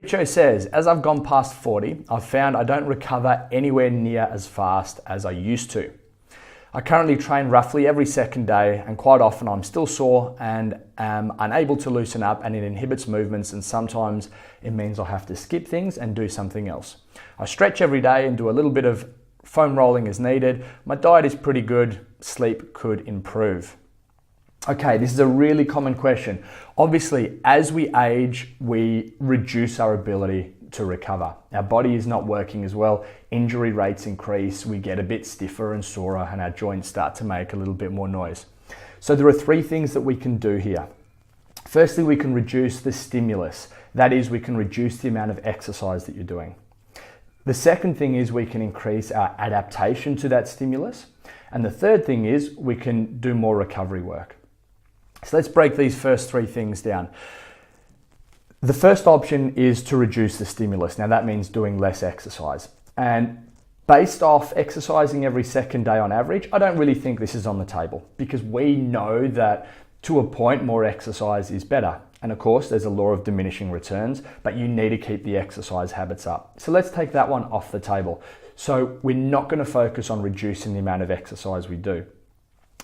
Richo says, as I've gone past 40, I've found I don't recover anywhere near as fast as I used to. I currently train roughly every second day, and quite often I'm still sore and am unable to loosen up, and it inhibits movements, and sometimes it means I'll have to skip things and do something else. I stretch every day and do a little bit of foam rolling as needed. My diet is pretty good. Sleep could improve. Okay, this is a really common question. Obviously, as we age, we reduce our ability to recover. Our body is not working as well. Injury rates increase. We get a bit stiffer and sorer, and our joints start to make a little bit more noise. So there are three things that we can do here. Firstly, we can reduce the stimulus. That is, we can reduce the amount of exercise that you're doing. The second thing is we can increase our adaptation to that stimulus. And the third thing is we can do more recovery work. So let's break these first three things down. The first option is to reduce the stimulus. Now that means doing less exercise. And based off exercising every second day on average, I don't really think this is on the table, because we know that to a point more exercise is better. And of course, there's a law of diminishing returns, but you need to keep the exercise habits up. So let's take that one off the table. So we're not going to focus on reducing the amount of exercise we do.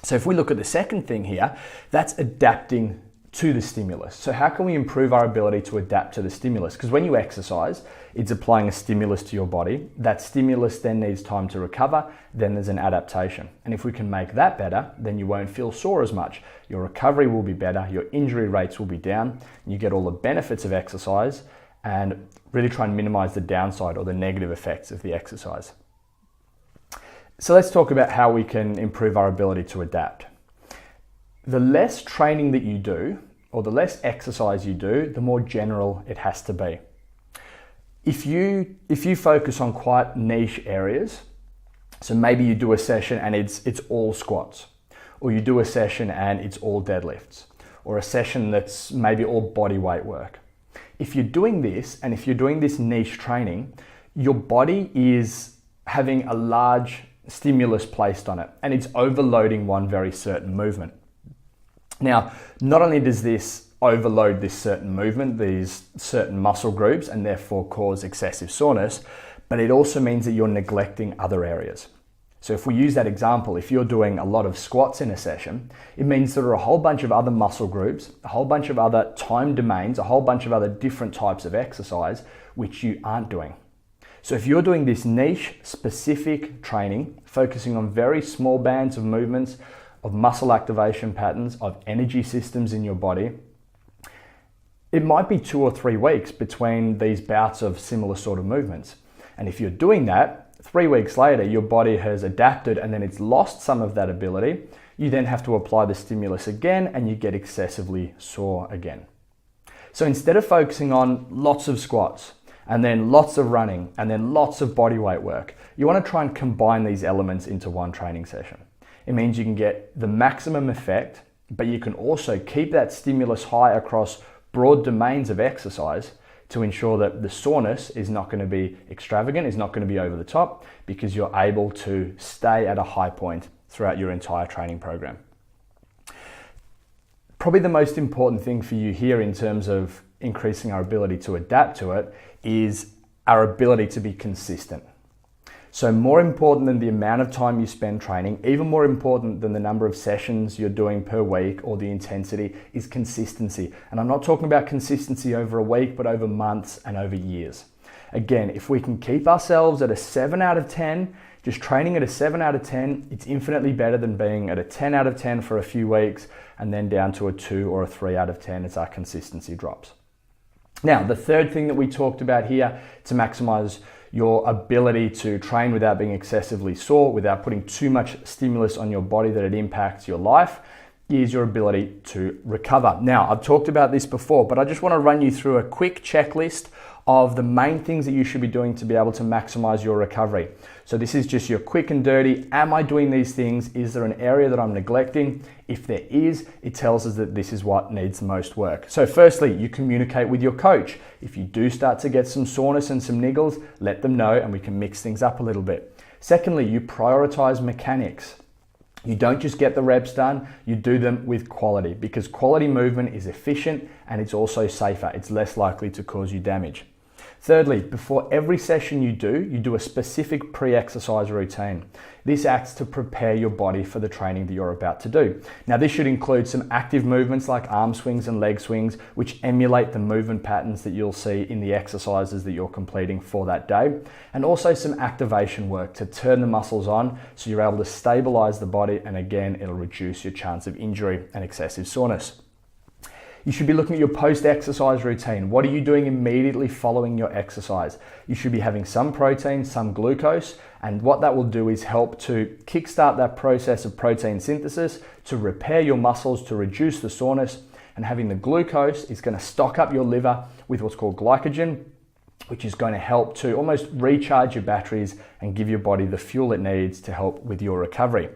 So if we look at the second thing here, that's adapting to the stimulus. So how can we improve our ability to adapt to the stimulus? Because when you exercise, it's applying a stimulus to your body. That stimulus then needs time to recover. Then there's an adaptation. And if we can make that better, then you won't feel sore as much. Your recovery will be better. Your injury rates will be down. And you get all the benefits of exercise and really try and minimize the downside or the negative effects of the exercise. So let's talk about how we can improve our ability to adapt. The less training that you do, or the less exercise you do, the more general it has to be. If you focus on quite niche areas, so maybe you do a session and it's all squats, or you do a session and it's all deadlifts, or a session that's maybe all body weight work. If you're doing this, and if you're doing this niche training, your body is having a large stimulus placed on it, and it's overloading one very certain movement. Now, not only does this overload this certain movement, these certain muscle groups, and therefore cause excessive soreness, but it also means that you're neglecting other areas. So if we use that example, if you're doing a lot of squats in a session, it means there are a whole bunch of other muscle groups, a whole bunch of other time domains, a whole bunch of other different types of exercise, which you aren't doing. So if you're doing this niche specific training, focusing on very small bands of movements, of muscle activation patterns, of energy systems in your body, it might be 2 or 3 weeks between these bouts of similar sort of movements. And if you're doing that, 3 weeks later, your body has adapted and then it's lost some of that ability. You then have to apply the stimulus again and you get excessively sore again. So instead of focusing on lots of squats, and then lots of running, and then lots of body weight work, you want to try and combine these elements into one training session. It means you can get the maximum effect, but you can also keep that stimulus high across broad domains of exercise to ensure that the soreness is not going to be extravagant, is not going to be over the top, because you're able to stay at a high point throughout your entire training program. Probably the most important thing for you here in terms of increasing our ability to adapt to it is our ability to be consistent. So more important than the amount of time you spend training, even more important than the number of sessions you're doing per week or the intensity, is consistency. And I'm not talking about consistency over a week, but over months and over years. Again, if we can keep ourselves at a 7 out of 10, just training at a 7 out of 10, it's infinitely better than being at a 10 out of 10 for a few weeks and then down to a 2 or a 3 out of 10 as our consistency drops. Now, the third thing that we talked about here to maximize your ability to train without being excessively sore, without putting too much stimulus on your body that it impacts your life, is your ability to recover. Now, I've talked about this before, but I just want to run you through a quick checklist of the main things that you should be doing to be able to maximize your recovery. So this is just your quick and dirty. Am I doing these things? Is there an area that I'm neglecting? If there is, it tells us that this is what needs the most work. So firstly, you communicate with your coach. If you do start to get some soreness and some niggles, let them know and we can mix things up a little bit. Secondly, you prioritize mechanics. You don't just get the reps done, you do them with quality, because quality movement is efficient and it's also safer. It's less likely to cause you damage. Thirdly, before every session you do a specific pre-exercise routine. This acts to prepare your body for the training that you're about to do. Now, this should include some active movements like arm swings and leg swings, which emulate the movement patterns that you'll see in the exercises that you're completing for that day, and also some activation work to turn the muscles on so you're able to stabilize the body, and again, it'll reduce your chance of injury and excessive soreness. You should be looking at your post-exercise routine. What are you doing immediately following your exercise? You should be having some protein, some glucose, and what that will do is help to kickstart that process of protein synthesis, to repair your muscles, to reduce the soreness, and having the glucose is going to stock up your liver with what's called glycogen, which is going to help to almost recharge your batteries and give your body the fuel it needs to help with your recovery.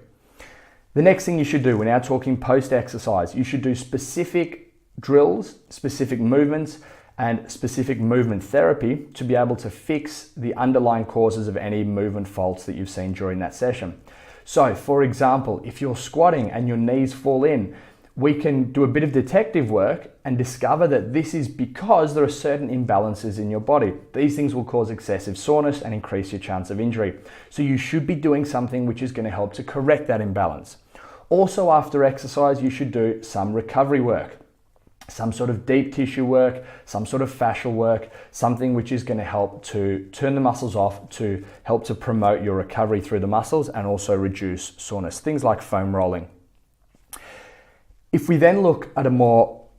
The next thing you should do, we're now talking post-exercise, you should do specific drills, specific movements, and specific movement therapy to be able to fix the underlying causes of any movement faults that you've seen during that session. So, for example, if you're squatting and your knees fall in, we can do a bit of detective work and discover that this is because there are certain imbalances in your body. These things will cause excessive soreness and increase your chance of injury. So you should be doing something which is going to help to correct that imbalance. Also, after exercise, you should do some recovery work. Some sort of deep tissue work, some sort of fascial work, something which is going to help to turn the muscles off, to help to promote your recovery through the muscles and also reduce soreness, things like foam rolling. If we then look at a more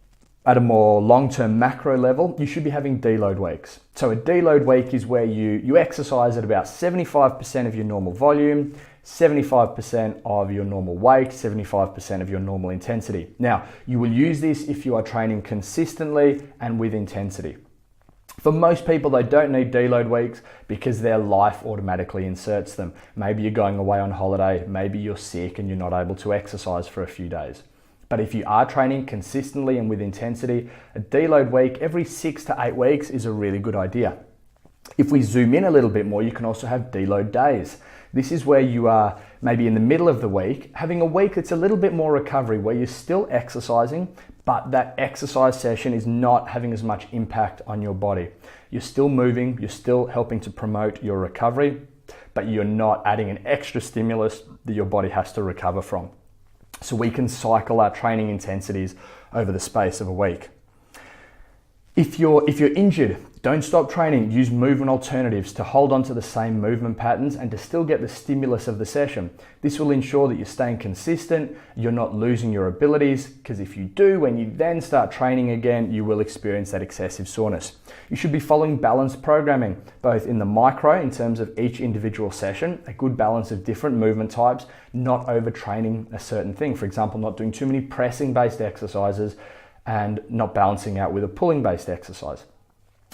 long-term macro level, you should be having deload weeks. So a deload week is where you exercise at about 75% of your normal volume, 75% of your normal weight, 75% of your normal intensity. Now, you will use this if you are training consistently and with intensity. For most people, they don't need deload weeks because their life automatically inserts them. Maybe you're going away on holiday, maybe you're sick and you're not able to exercise for a few days. But if you are training consistently and with intensity, a deload week every 6 to 8 weeks is a really good idea. If we zoom in a little bit more, you can also have deload days. This is where you are maybe in the middle of the week, having a week that's a little bit more recovery, where you're still exercising, but that exercise session is not having as much impact on your body. You're still moving, you're still helping to promote your recovery, but you're not adding an extra stimulus that your body has to recover from. So we can cycle our training intensities over the space of a week. If you're injured, don't stop training. Use movement alternatives to hold on to the same movement patterns and to still get the stimulus of the session. This will ensure that you're staying consistent, you're not losing your abilities, because if you do, when you then start training again, you will experience that excessive soreness. You should be following balanced programming, both in the micro in terms of each individual session, a good balance of different movement types, not overtraining a certain thing. For example, not doing too many pressing-based exercises and not balancing out with a pulling-based exercise.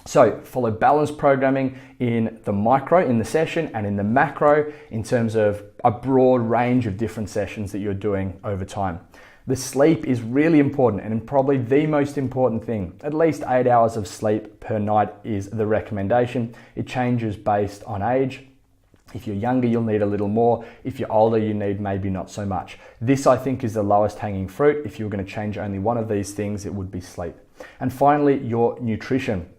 So follow balanced programming in the micro, in the session, and in the macro in terms of a broad range of different sessions that you're doing over time. The sleep is really important and probably the most important thing. At least 8 hours of sleep per night is the recommendation. It changes based on age. If you're younger, you'll need a little more. If you're older, you need maybe not so much. This, I think, is the lowest hanging fruit. If you were going to change only one of these things, it would be sleep. And finally, your nutrition.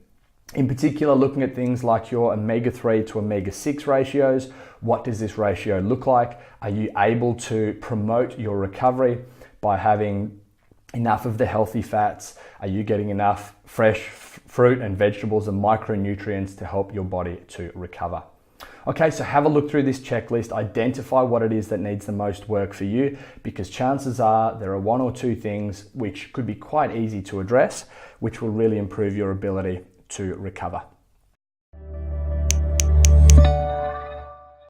In particular, looking at things like your omega-3 to omega-6 ratios. What does this ratio look like? Are you able to promote your recovery by having enough of the healthy fats? Are you getting enough fresh fruit and vegetables and micronutrients to help your body to recover? Okay, so have a look through this checklist, identify what it is that needs the most work for you, because chances are there are 1 or 2 things which could be quite easy to address, which will really improve your ability to recover.